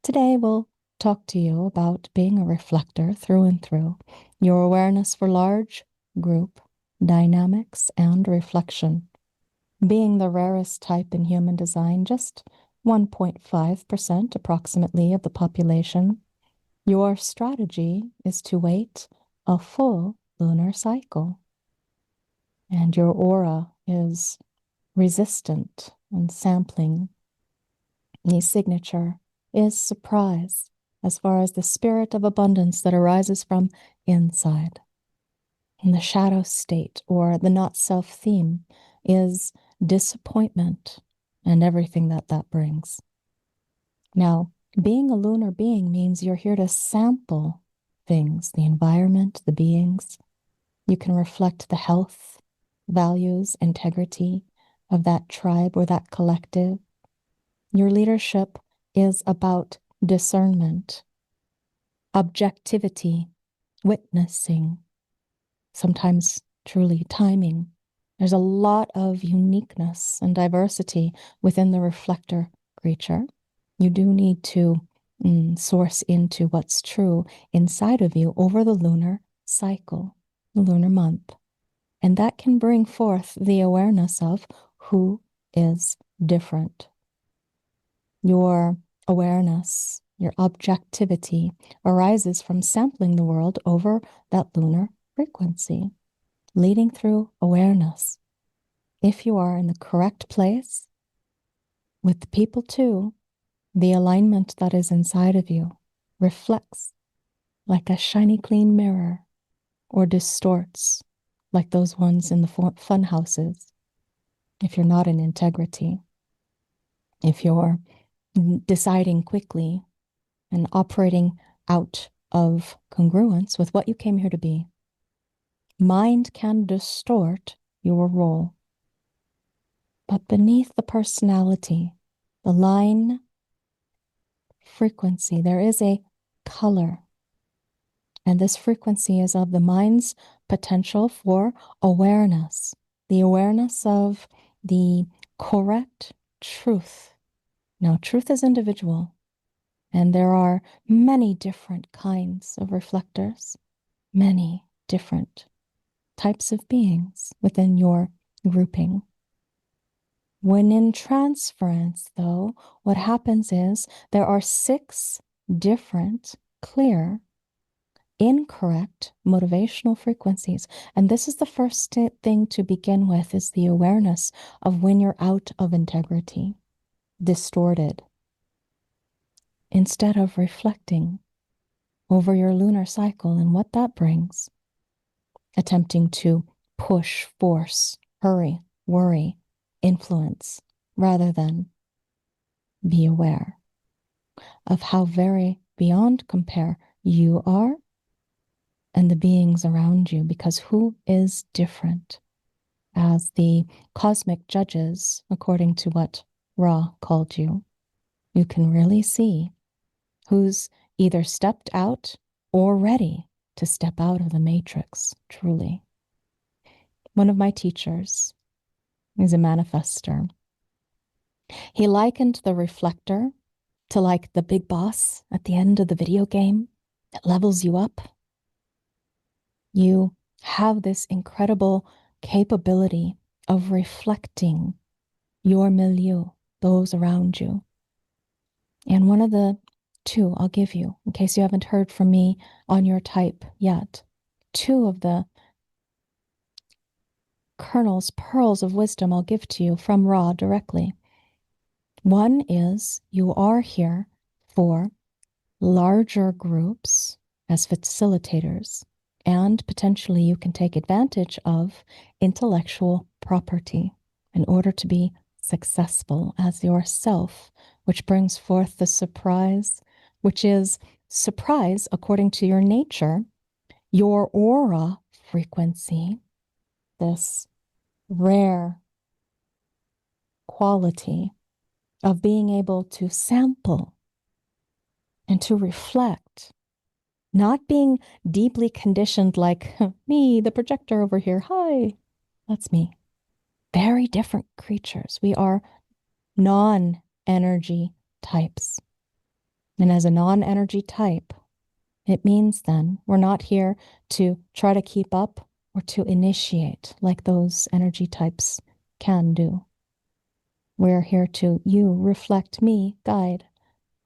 Today, we'll talk to you about being a reflector through and through, your awareness for large group dynamics and reflection. Being the rarest type in human design, just 1.5% approximately of the population, your strategy is to wait a full lunar cycle. And your aura is resistant and sampling. The signature is surprise, as far as the spirit of abundance that arises from inside. And the shadow state, or the not self theme, is disappointment and everything that brings. Now, being a lunar being means you're here to sample things, the environment, the beings. You can reflect the health, values, integrity of that tribe or that collective. Your leadership is about discernment, objectivity, witnessing, sometimes truly timing. There's a lot of uniqueness and diversity within the reflector creature. You do need to source into what's true inside of you over the lunar cycle, the lunar month. And that can bring forth the awareness of who is different. Your awareness, your objectivity arises from sampling the world over that lunar frequency, leading through awareness. If you are in the correct place with the people too, the alignment that is inside of you reflects like a shiny clean mirror or distorts like those ones in the fun houses. If you're not in integrity, if you're deciding quickly and operating out of congruence with what you came here to be, mind can distort your role. But beneath the personality, the line frequency, there is a color. And this frequency is of the mind's potential for awareness, the awareness of the correct truth. Now, truth is individual, and there are many different kinds of reflectors, many different types of beings within your grouping. When in transference, though, what happens is there are 6 different clear, incorrect motivational frequencies. And this is the first thing to begin with, is the awareness of when you're out of integrity, distorted. Instead of reflecting over your lunar cycle and what that brings, attempting to push, force, hurry, worry, influence, rather than be aware of how very beyond compare you are and the beings around you, because who is different? As the cosmic judges, according to what Ra called you, you can really see who's either stepped out or ready to step out of the matrix, truly. One of my teachers is a manifester. He likened the reflector to like the big boss at the end of the video game that levels you up. You have this incredible capability of reflecting your milieu, those around you. And one of the 2 I'll give you, in case you haven't heard from me on your type yet, 2 of the kernels, pearls of wisdom I'll give to you from Ra directly. One is you are here for larger groups as facilitators, and potentially you can take advantage of intellectual property in order to be successful as yourself, which brings forth the surprise, which is surprise according to your nature, your aura frequency, this rare quality of being able to sample and to reflect, not being deeply conditioned like me, the projector over here. Hi, that's me. Very different creatures. We are non-energy types. And as a non-energy type, it means then we're not here to try to keep up or to initiate like those energy types can do. We're here to you, reflect me, guide.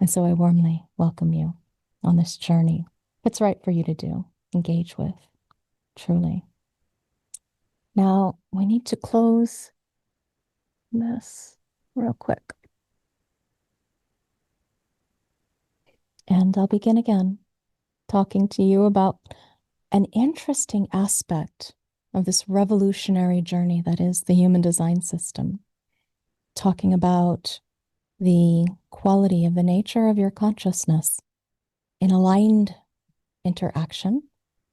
And so I warmly welcome you on this journey. It's right for you to do, engage with, truly. Now, we need to close this real quick. And I'll begin again talking to you about an interesting aspect of this revolutionary journey that is the human design system, talking about the quality of the nature of your consciousness in aligned interaction,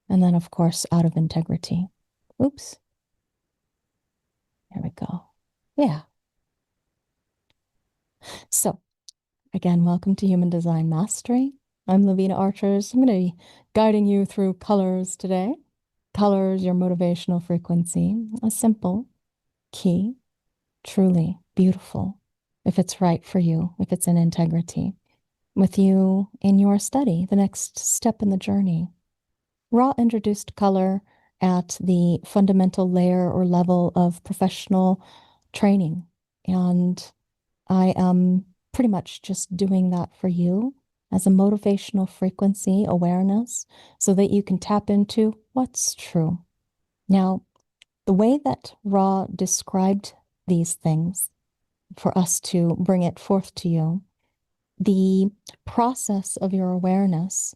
and then, of course, out of integrity. Oops. There we go. Yeah. So, again, welcome to Human Design Mastery. I'm Laveena Archers. I'm going to be guiding you through colors today. Colors, your motivational frequency, a simple key, truly beautiful, if it's right for you, if it's in integrity with you in your study, the next step in the journey. Ra introduced color at the fundamental layer or level of professional training. And I am pretty much just doing that for you as a motivational frequency awareness so that you can tap into what's true. Now, the way that Ra described these things for us to bring it forth to you, the process of your awareness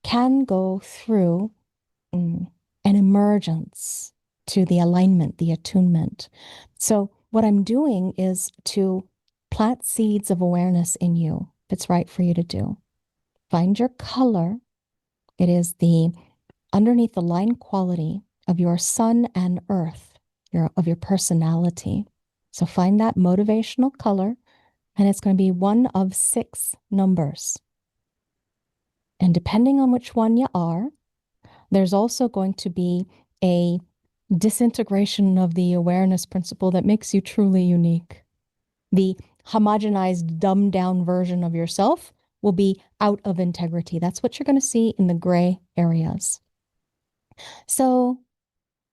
can go through an emergence to the alignment, the attunement. So what I'm doing is to plant seeds of awareness in you. If it's right for you to do. Find your color. It is the underneath the line quality of your sun and earth, of your personality. So find that motivational color, and it's going to be one of 6 numbers. And depending on which one you are, there's also going to be a disintegration of the awareness principle that makes you truly unique. The homogenized, dumbed down version of yourself will be out of integrity. That's what you're going to see in the gray areas. So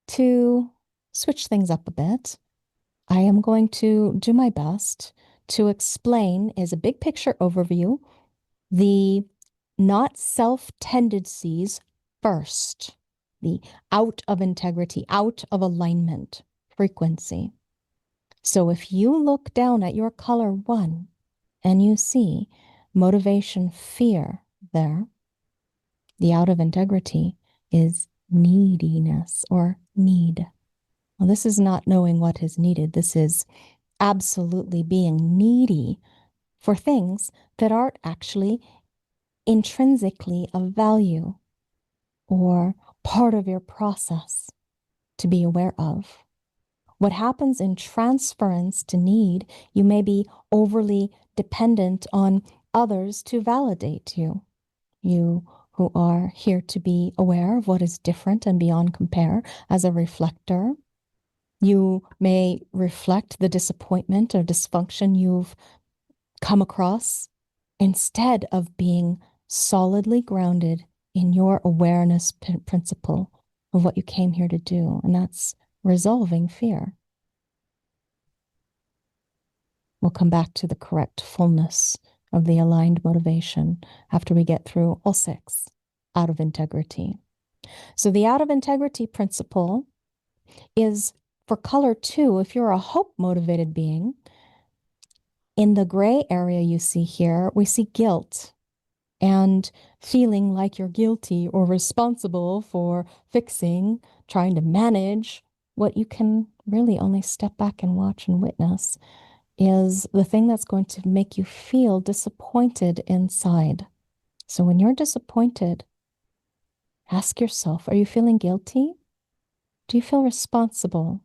to switch things up a bit, I am going to do my best to explain as a big picture overview the not self tendencies first, the out of integrity, out of alignment frequency. So if you look down at your color 1 and you see motivation, fear there, the out of integrity is neediness or need. Well, this is not knowing what is needed. This is absolutely being needy for things that aren't actually intrinsically of value or part of your process to be aware of. What happens in transference to need, you may be overly dependent on others to validate you. You who are here to be aware of what is different and beyond compare as a reflector. You may reflect the disappointment or dysfunction you've come across instead of being solidly grounded in your awareness principle of what you came here to do, and that's resolving fear. We'll come back to the correct fullness of the aligned motivation after we get through all 6 out of integrity. So the out of integrity principle is for color 2, if you're a hope motivated being, in the gray area you see here, we see guilt and feeling like you're guilty or responsible for fixing, trying to manage what you can really only step back and watch and witness is the thing that's going to make you feel disappointed inside. So when you're disappointed, ask yourself, are you feeling guilty? Do you feel responsible?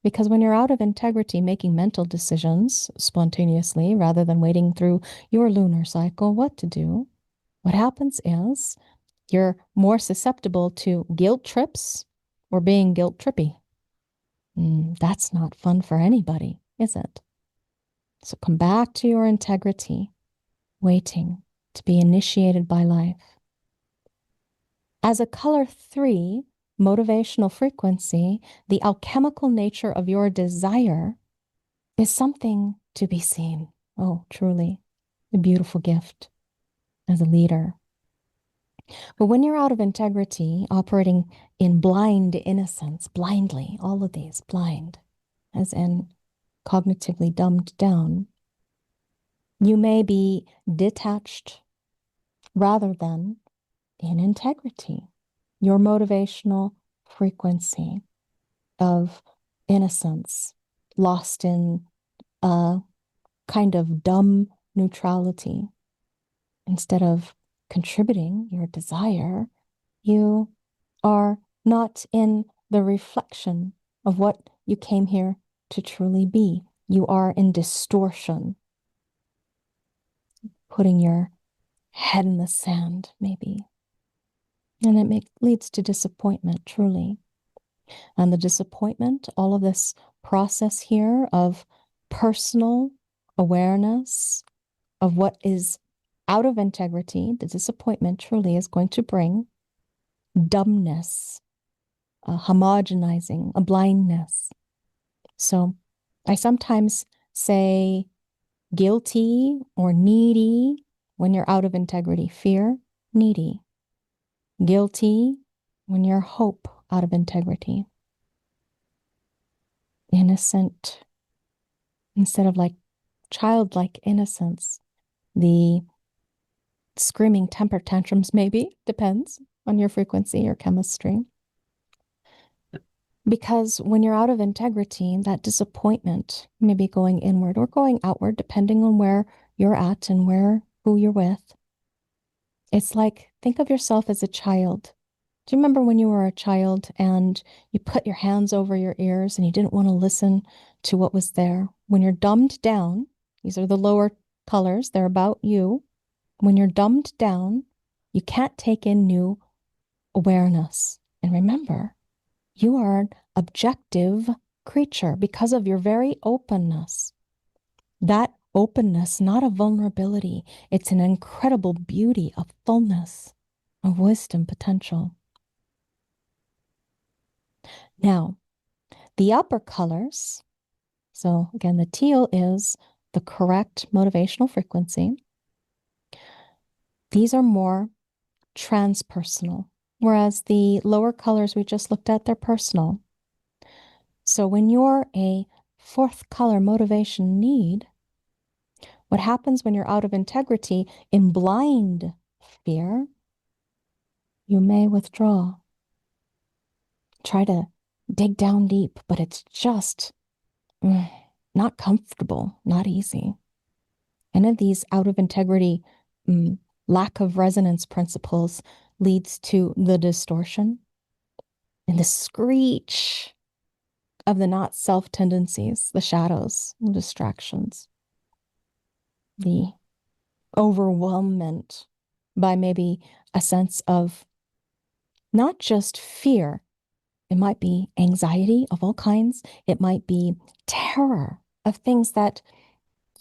Because when you're out of integrity, making mental decisions spontaneously rather than waiting through your lunar cycle, what to do, what happens is you're more susceptible to guilt trips or being guilt trippy. That's not fun for anybody, is it? So come back to your integrity, waiting to be initiated by life. As a color 3, motivational frequency, the alchemical nature of your desire is something to be seen. Oh, truly, a beautiful gift as a leader. But when you're out of integrity, operating in blind innocence, blindly, all of these blind, as in cognitively dumbed down, you may be detached rather than in integrity. Your motivational frequency of innocence, lost in a kind of dumb neutrality. Instead of contributing your desire, you are not in the reflection of what you came here to truly be. You are in distortion, putting your head in the sand, maybe. And it leads to disappointment, truly. And the disappointment, all of this process here of personal awareness of what is out of integrity, the disappointment truly is going to bring dumbness, a homogenizing, a blindness. So I sometimes say guilty or needy when you're out of integrity. Fear, needy. Guilty when you're hope, out of integrity. Innocent, instead of like childlike innocence. The screaming temper tantrums, maybe, depends on your frequency or chemistry. Because when you're out of integrity, that disappointment may be going inward or going outward, depending on where you're at and who you're with. It's like, think of yourself as a child. Do you remember when you were a child and you put your hands over your ears and you didn't want to listen to what was there? When you're dumbed down, these are the lower colors, they're about you. When you're dumbed down, you can't take in new awareness. And remember, you are an objective creature because of your very openness. That openness, not a vulnerability, it's an incredible beauty of fullness, of wisdom potential. Now, the upper colors, so again, the teal is the correct motivational frequency. These are more transpersonal, whereas the lower colors we just looked at, they're personal. So when you're a 4th color motivation need, what happens when you're out of integrity in blind fear, you may withdraw. Try to dig down deep, but it's just not comfortable, not easy. Any of these out of integrity, lack of resonance principles leads to the distortion and the screech of the not self tendencies, the shadows, the distractions, the overwhelmment by maybe a sense of not just fear. It might be anxiety of all kinds. It might be terror of things that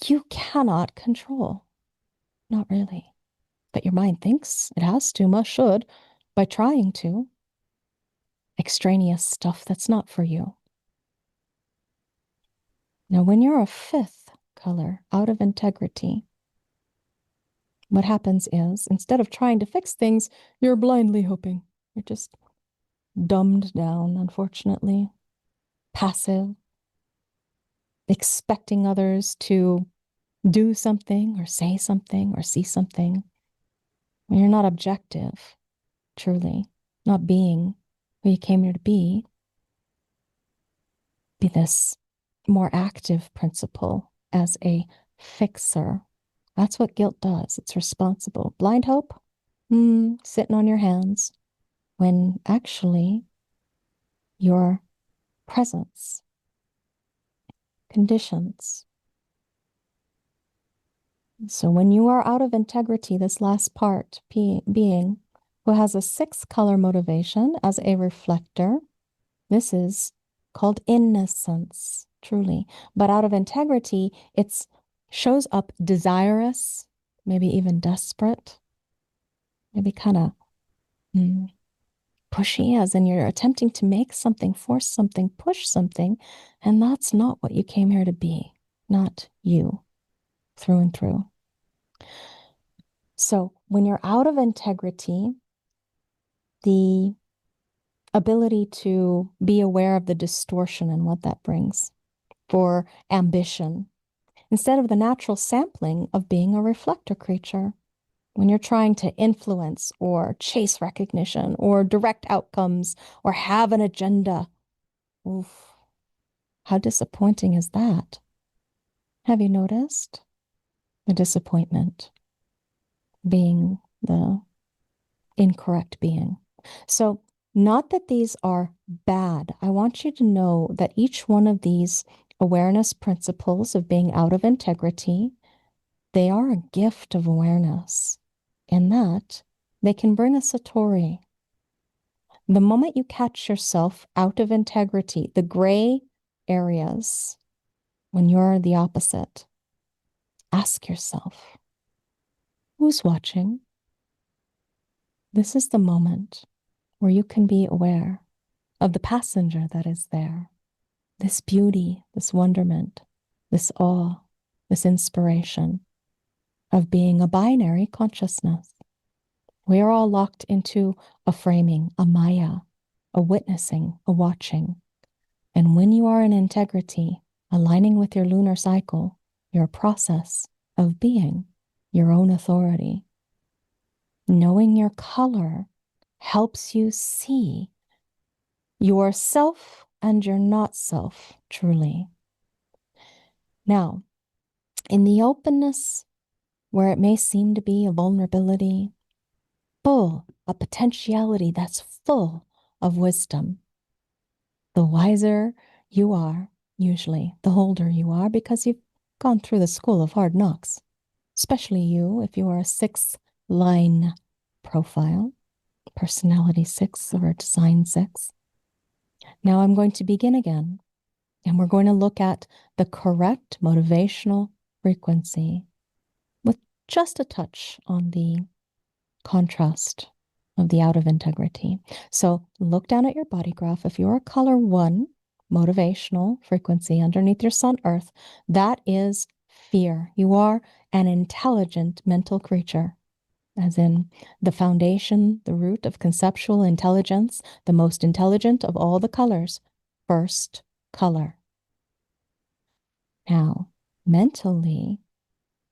you cannot control. Not really. But your mind thinks it has to, must, should, by trying to. Extraneous stuff that's not for you. Now, when you're a 5th color out of integrity, what happens is, instead of trying to fix things, you're blindly hoping. You're just dumbed down, unfortunately, passive, expecting others to do something or say something or see something. When you're not objective, truly, not being who you came here to be this more active principle as a fixer. That's what guilt does. It's responsible. Blind hope, sitting on your hands, when actually your presence conditions. So when you are out of integrity, this last part, being who has a 6th color motivation as a reflector, this is called innocence, truly. But out of integrity, it shows up desirous, maybe even desperate, maybe kind of pushy, as in you're attempting to make something, force something, push something, and that's not what you came here to be, not you through and through. So when you're out of integrity, the ability to be aware of the distortion and what that brings for ambition, instead of the natural sampling of being a reflector creature. When you're trying to influence or chase recognition or direct outcomes or have an agenda, oof, how disappointing is that? Have you noticed the disappointment being the incorrect being? So, not that these are bad. I want you to know that each one of these awareness principles of being out of integrity, they are a gift of awareness, in that they can bring a satori. The moment you catch yourself out of integrity, the gray areas, when you're the opposite, ask yourself, who's watching? This is the moment where you can be aware of the passenger that is there. This beauty, this wonderment, this awe, this inspiration of being a binary consciousness. We are all locked into a framing, a maya, a witnessing, a watching. And when you are in integrity, aligning with your lunar cycle, your process of being your own authority, knowing your color helps you see yourself and your not self truly. Now, in the openness where it may seem to be a vulnerability, a potentiality that's full of wisdom, the wiser you are, usually, the older you are, because you've gone through the school of hard knocks, especially you, if you are a 6-line profile, personality 6 or design 6. Now I'm going to begin again, and we're going to look at the correct motivational frequency with just a touch on the contrast of the out of integrity. So look down at your body graph. If you're a color 1, motivational frequency underneath your sun earth, that is fear. You are an intelligent mental creature, as in the foundation, the root of conceptual intelligence, the most intelligent of all the colors, first color. Now, mentally,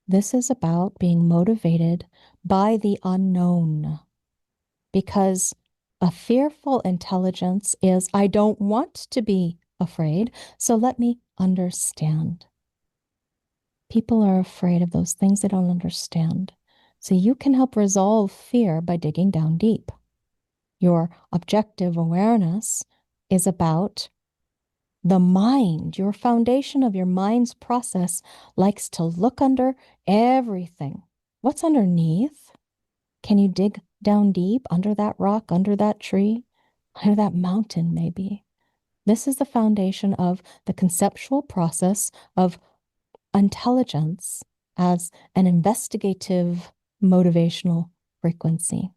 this is about being motivated by the unknown, because a fearful intelligence is, I don't want to be afraid, so let me understand. People are afraid of those things they don't understand. So you can help resolve fear by digging down deep. Your objective awareness is about the mind. Your foundation of your mind's process likes to look under everything. What's underneath? Can you dig down deep under that rock, under that tree, under that mountain, maybe? This is the foundation of the conceptual process of intelligence as an investigative motivational frequency.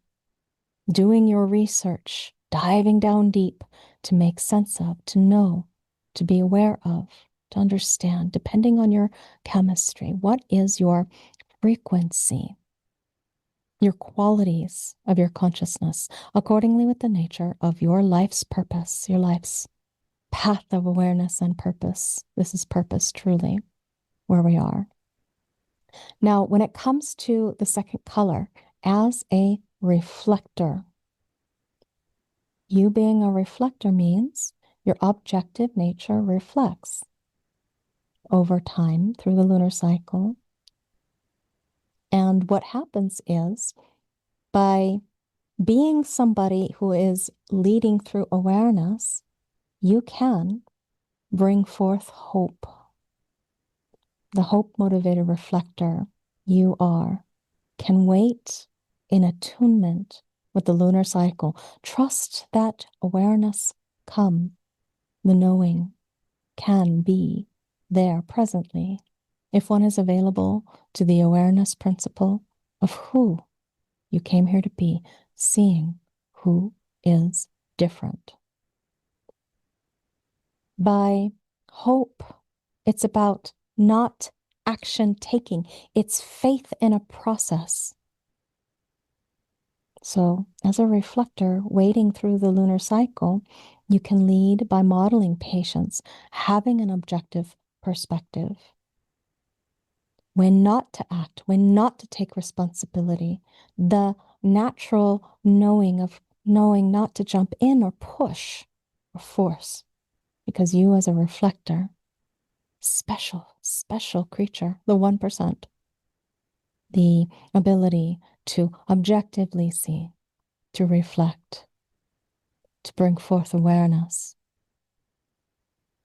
Doing your research, diving down deep to make sense of, to know, to be aware of, to understand, depending on your chemistry. What is your frequency? Your qualities of your consciousness, accordingly with the nature of your life's purpose, your life's path of awareness and purpose. This is purpose, truly, where we are. Now, when it comes to the second color, as a reflector, you being a reflector means your objective nature reflects over time through the lunar cycle. And what happens is, by being somebody who is leading through awareness, you can bring forth hope. The hope-motivated reflector you are can wait in attunement with the lunar cycle. Trust that awareness come. The knowing can be there presently. If one is available to the awareness principle, of who you came here to be, seeing who is different. By hope, it's about not action taking, it's faith in a process. So, as a reflector wading through the lunar cycle, you can lead by modeling patience, having an objective perspective. When not to act, when not to take responsibility, the natural knowing of knowing not to jump in or push or force, because you as a reflector, special creature, the 1%, the ability to objectively see, to reflect, to bring forth awareness.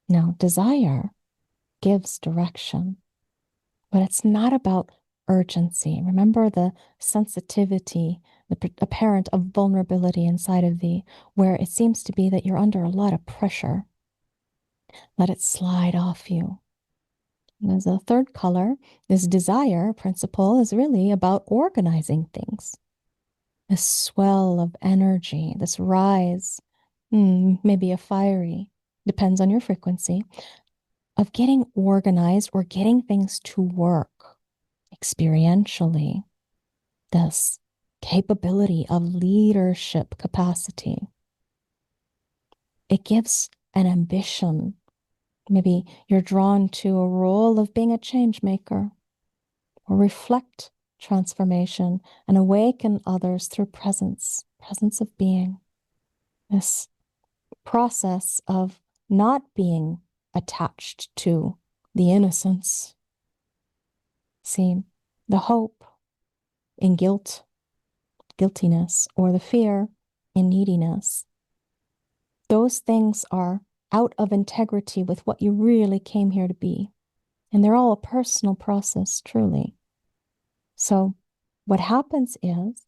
Now, desire gives direction, but it's not about urgency. Remember the sensitivity, the apparent of vulnerability inside of thee, where it seems to be that you're under a lot of pressure. Let it slide off you. And as a third color, this desire principle is really about organizing things. This swell of energy, this rise, maybe a fiery, depends on your frequency, of getting organized or getting things to work experientially. This capability of leadership capacity. It gives an ambition. Maybe you're drawn to a role of being a change maker, or reflect transformation and awaken others through presence of being. This process of not being attached to the innocence. See, the hope in guiltiness, or the fear in neediness. Those things are out of integrity with what you really came here to be. And they're all a personal process, truly. So what happens is,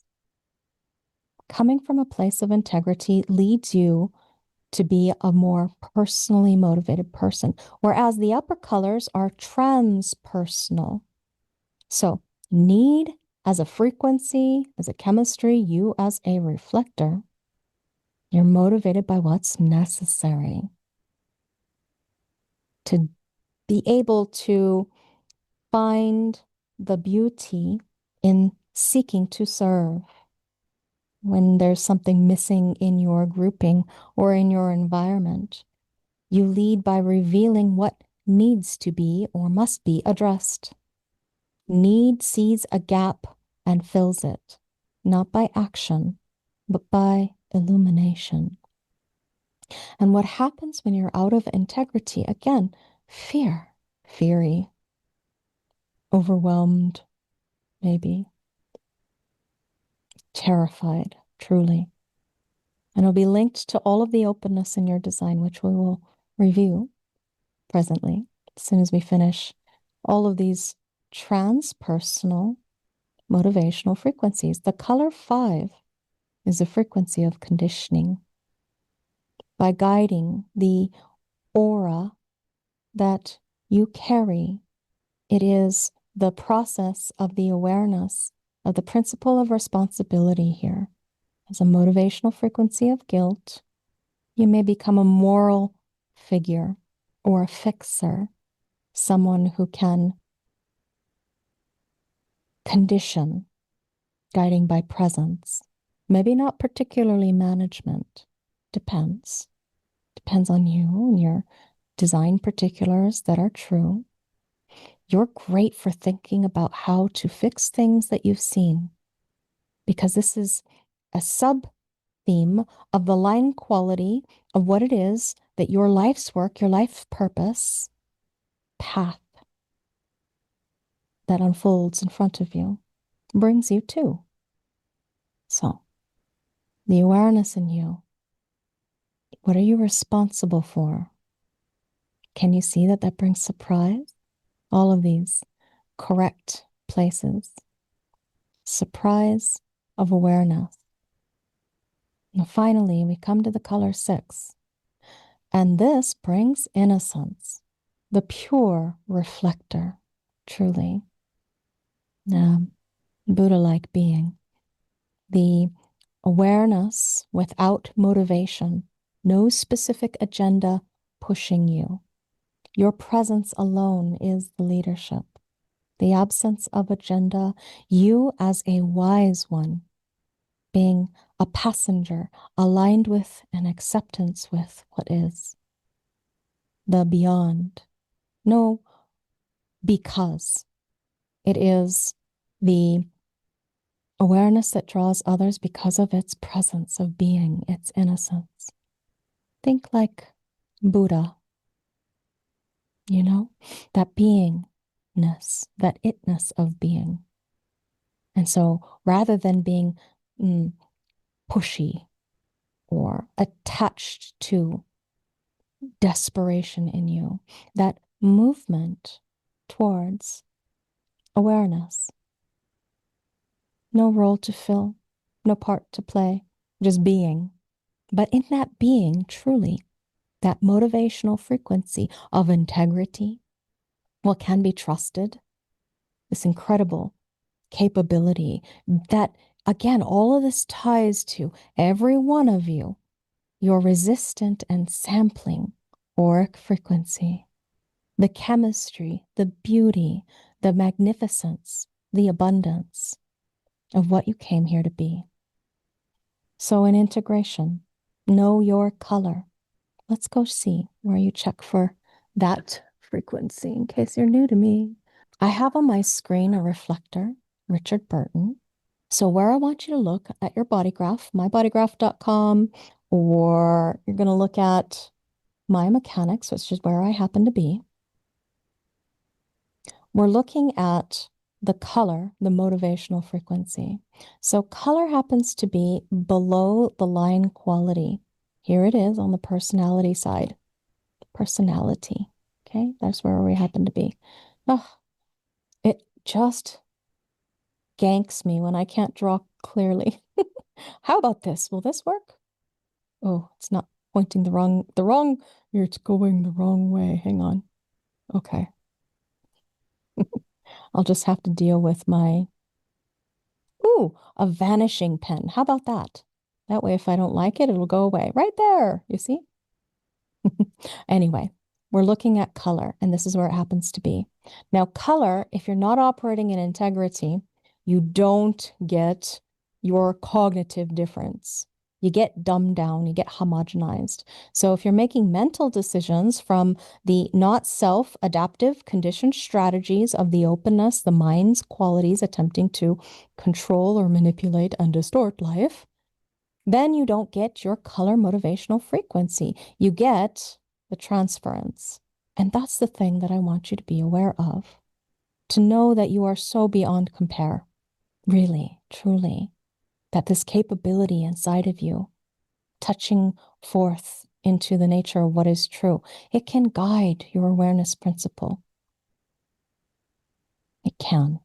coming from a place of integrity leads you to be a more personally motivated person, whereas the upper colors are transpersonal. So need as a frequency, as a chemistry, you as a reflector, you're motivated by what's necessary to be able to find the beauty in seeking to serve when there's something missing in your grouping or in your environment. You lead by revealing what needs to be or must be addressed. Need sees a gap and fills it, not by action, but by illumination. And what happens when you're out of integrity? Again, fear, fiery, overwhelmed, maybe, terrified, truly. And it'll be linked to all of the openness in your design, which we will review presently, as soon as we finish all of these transpersonal motivational frequencies. The color 5 is a frequency of conditioning. By guiding the aura that you carry, it is the process of the awareness of the principle of responsibility here. As a motivational frequency of guilt, you may become a moral figure or a fixer, someone who can condition, guiding by presence. Maybe not particularly management. Depends. Depends on you and your design particulars that are true. You're great for thinking about how to fix things that you've seen, because this is a sub-theme of the line quality of what it is that your life's work, your life purpose, path that unfolds in front of you brings you to. So, the awareness in you, what are you responsible for? Can you see that that brings surprise? All of these correct places. Surprise of awareness. And finally, we come to the color 6. And this brings innocence, the pure reflector, truly. Buddha-like being, the awareness without motivation, no specific agenda pushing you. Your presence alone is the leadership. The absence of agenda, you as a wise one, being a passenger, aligned with and acceptance with what is. The beyond. No, because it is the awareness that draws others because of its presence of being, its innocence. Think like Buddha, that beingness, that itness of being. And so rather than being pushy or attached to desperation in you, that movement towards awareness, no role to fill, no part to play, just being. But in that being, truly, that motivational frequency of integrity, what can be trusted, this incredible capability that, again, all of this ties to every one of you, your resistant and sampling auric frequency, the chemistry, the beauty, the magnificence, the abundance of what you came here to be. So in integration, know your color. Let's go see where you check for that frequency in case you're new to me. I have on my screen a reflector, Richard Burton. So where I want you to look at your body graph, mybodygraph.com, or you're going to look at my mechanics, which is where I happen to be. We're looking at the color, the motivational frequency. So color happens to be below the line quality. Here it is on the personality side. Personality. Okay, that's where we happen to be. Oh, it just ganks me when I can't draw clearly. How about this? Will this work? Oh, it's not pointing it's going the wrong way. Hang on. Okay. I'll just have to deal with a vanishing pen. How about that? That way, if I don't like it, it'll go away. Right there, you see? Anyway, we're looking at color, and this is where it happens to be. Now, color, if you're not operating in integrity, you don't get your cognitive difference. You get dumbed down, you get homogenized. So if you're making mental decisions from the not self-adaptive conditioned strategies of the openness, the mind's qualities attempting to control or manipulate and distort life, then you don't get your color motivational frequency. You get the transference. And that's the thing that I want you to be aware of. To know that you are so beyond compare, really, truly, that this capability inside of you, touching forth into the nature of what is true, it can guide your awareness principle. It can.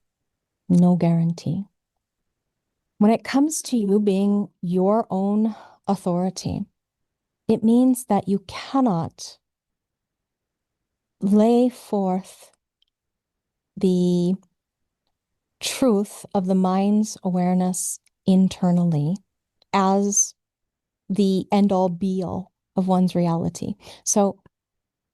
No guarantee. When it comes to you being your own authority, it means that you cannot lay forth the truth of the mind's awareness internally as the end-all be-all of one's reality. So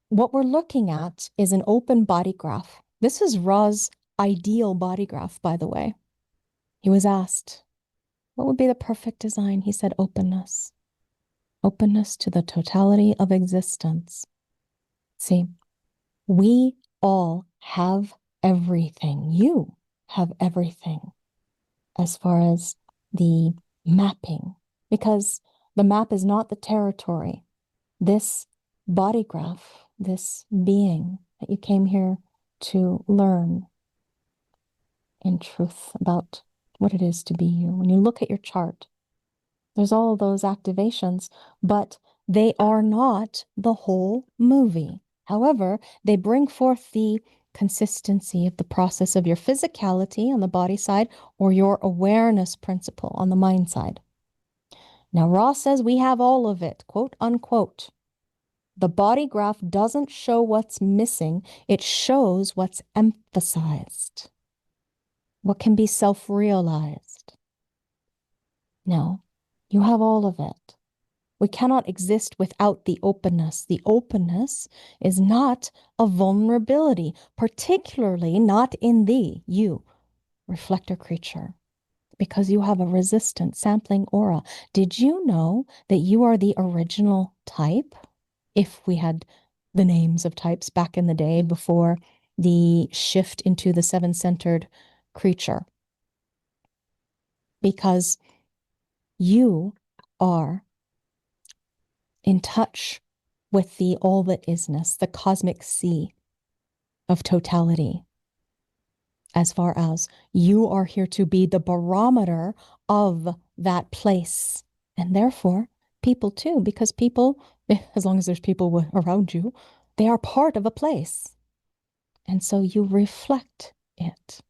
what we're looking at is an open body graph. This is Ra's ideal body graph, by the way. He was asked, what would be the perfect design? He said, openness. Openness to the totality of existence. See, we all have everything. You have everything as far as the mapping, because the map is not the territory. This body graph, this being that you came here to learn in truth about what it is to be you. When you look at your chart, there's all of those activations, but they are not the whole movie. However, they bring forth the consistency of the process of your physicality on the body side or your awareness principle on the mind side. Now, Ross says we have all of it, quote unquote. The body graph doesn't show what's missing, it shows what's emphasized. what can be self-realized. No, you have all of it. We cannot exist without the openness. The openness is not a vulnerability, particularly not in thee, you, reflector creature, because you have a resistant sampling aura. Did you know that you are the original type? If we had the names of types back in the day before the shift into the seven-centered creature. Because you are in touch with the all that isness, the cosmic sea of totality, as far as you are here to be the barometer of that place. And therefore, people too, because people, as long as there's people around you, they are part of a place. And so you reflect it.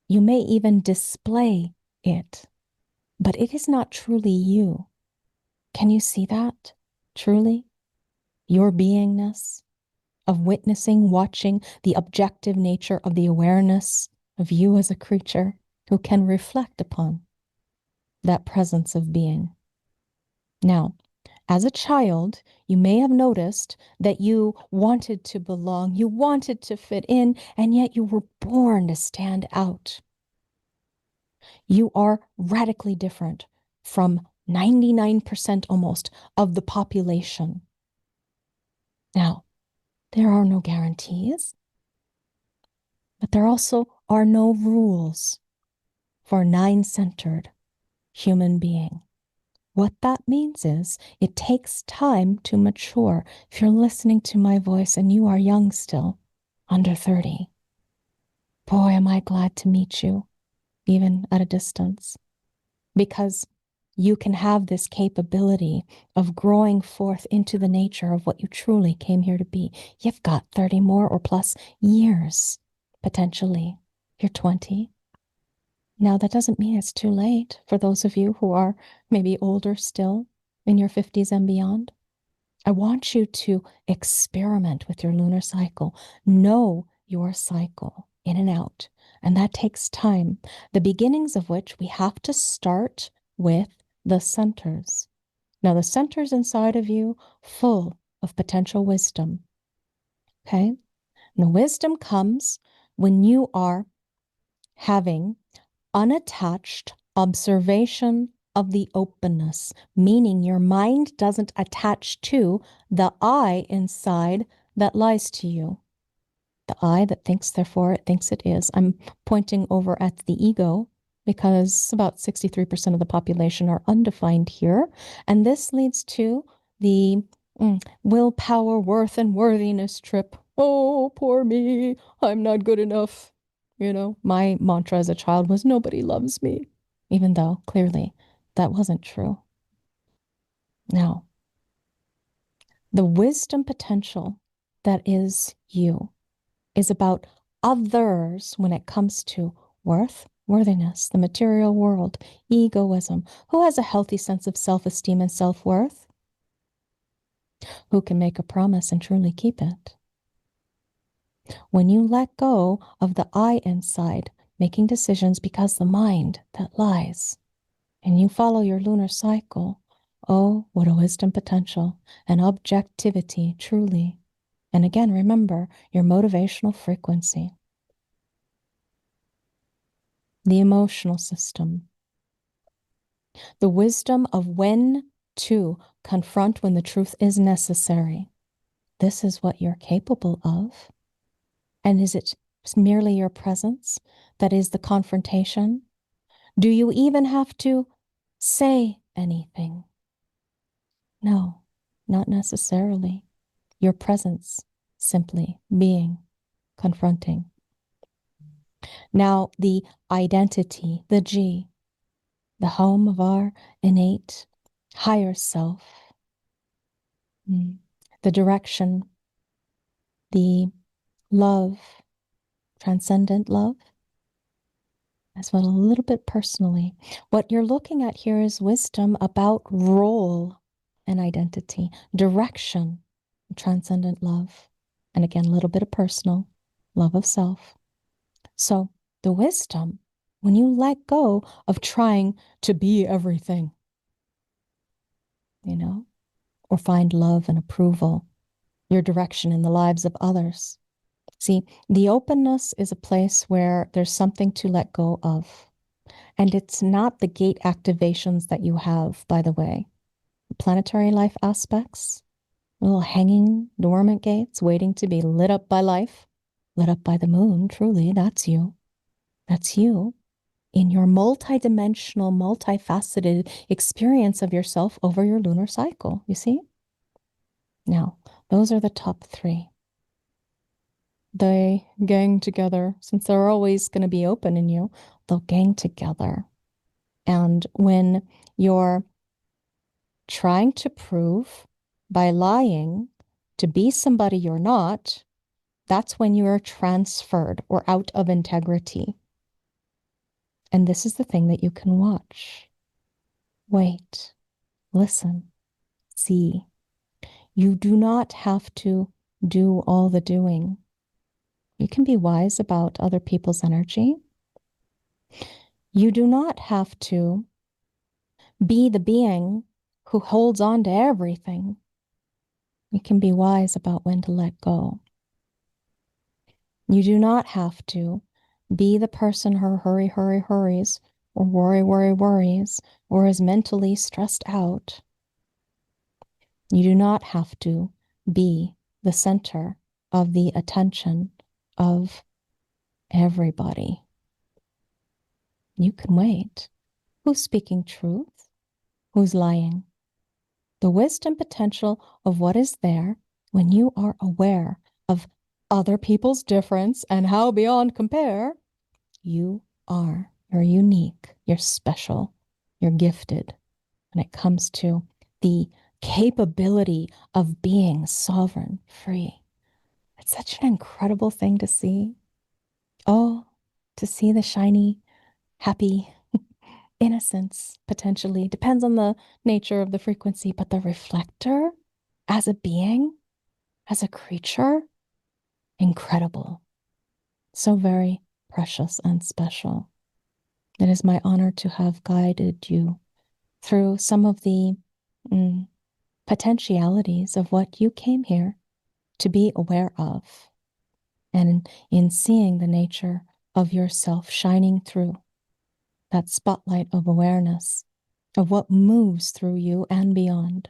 You may even display it, but it is not truly you. Can you see that? Truly? Your beingness of witnessing, watching the objective nature of the awareness of you as a creature who can reflect upon that presence of being. Now, as a child, you may have noticed that you wanted to belong, you wanted to fit in, and yet you were born to stand out. You are radically different from 99% almost of the population. Now, there are no guarantees, but there also are no rules for a nine-centered human being. What that means is it takes time to mature. If you're listening to my voice and you are young still, under 30, boy, am I glad to meet you, even at a distance, because you can have this capability of growing forth into the nature of what you truly came here to be. You've got 30 more or plus years, potentially. You're 20. Now, that doesn't mean it's too late for those of you who are maybe older still, in your 50s and beyond. I want you to experiment with your lunar cycle. Know your cycle in and out. And that takes time, the beginnings of which we have to start with the centers. Now, the centers inside of you, full of potential wisdom. Okay? And the wisdom comes when you are having unattached observation of the openness, meaning your mind doesn't attach to the I inside that lies to you. The I that thinks, therefore it thinks it is. I'm pointing over at the ego because about 63% of the population are undefined here. And this leads to the willpower, worth, and worthiness trip. Oh, poor me. I'm not good enough. You know, my mantra as a child was nobody loves me, even though clearly that wasn't true. Now, the wisdom potential that is you is about others when it comes to worth, worthiness, the material world, egoism. Who has a healthy sense of self-esteem and self-worth? Who can make a promise and truly keep it? When you let go of the I inside, making decisions because the mind that lies, and you follow your lunar cycle, oh, what a wisdom potential and objectivity, truly. And again, remember your motivational frequency. The emotional system. The wisdom of when to confront when the truth is necessary. This is what you're capable of. And is it merely your presence that is the confrontation? Do you even have to say anything? No, not necessarily. Your presence simply being, confronting. Now, the identity, the G, the home of our innate higher self, the direction, the love, transcendent love, as well a little bit personally. What you're looking at here is wisdom about role and identity, direction, transcendent love, and again, a little bit of personal, love of self. So the wisdom when you let go of trying to be everything, you know, or find love and approval, your direction in the lives of others. See, the openness is a place where there's something to let go of. And it's not the gate activations that you have, by the way. Planetary life aspects, little hanging dormant gates waiting to be lit up by life, lit up by the moon. Truly, that's you. That's you in your multidimensional, multifaceted experience of yourself over your lunar cycle. You see? Now, those are the top three. They gang together. Since they're always going to be open in you, they'll gang together. And when you're trying to prove by lying to be somebody you're not, that's when you are transferred or out of integrity. And this is the thing that you can watch. Wait, listen, see. You do not have to do all the doing. You can be wise about other people's energy. You do not have to be the being who holds on to everything. You can be wise about when to let go. You do not have to be the person who hurries, or worries, or is mentally stressed out. You do not have to be the center of the attention of everybody. You can wait. Who's speaking truth? Who's lying? The wisdom potential of what is there when you are aware of other people's difference and how beyond compare, you are. You're unique. You're special. You're gifted when it comes to the capability of being sovereign, free. It's such an incredible thing to see. Oh, to see the shiny, happy innocence, potentially. Depends on the nature of the frequency, but the reflector as a being, as a creature, incredible. So very precious and special. It is my honor to have guided you through some of the potentialities of what you came here to be aware of. And in seeing the nature of yourself shining through that spotlight of awareness of what moves through you and beyond,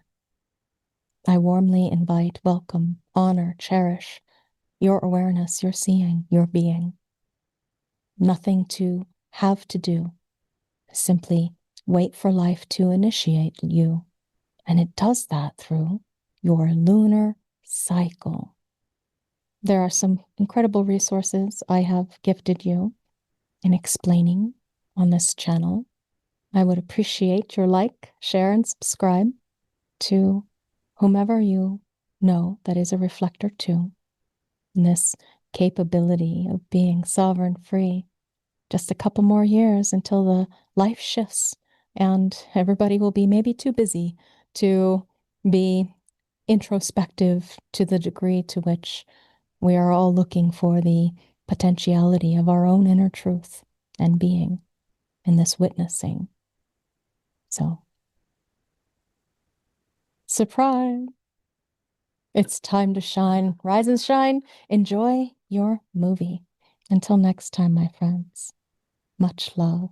I warmly invite, welcome, honor, cherish your awareness, your seeing, your being. Nothing to have to do. Simply wait for life to initiate you. And it does that through your lunar cycle. There are some incredible resources I have gifted you in explaining on this channel. I would appreciate your like, share, and subscribe to whomever you know that is a reflector too. And this capability of being sovereign free. Just a couple more years until the life shifts and everybody will be maybe too busy to be introspective to the degree to which we are all looking for the potentiality of our own inner truth and being in this witnessing. So, surprise! It's time to shine. Rise and shine. Enjoy your movie. Until next time, my friends. Much love.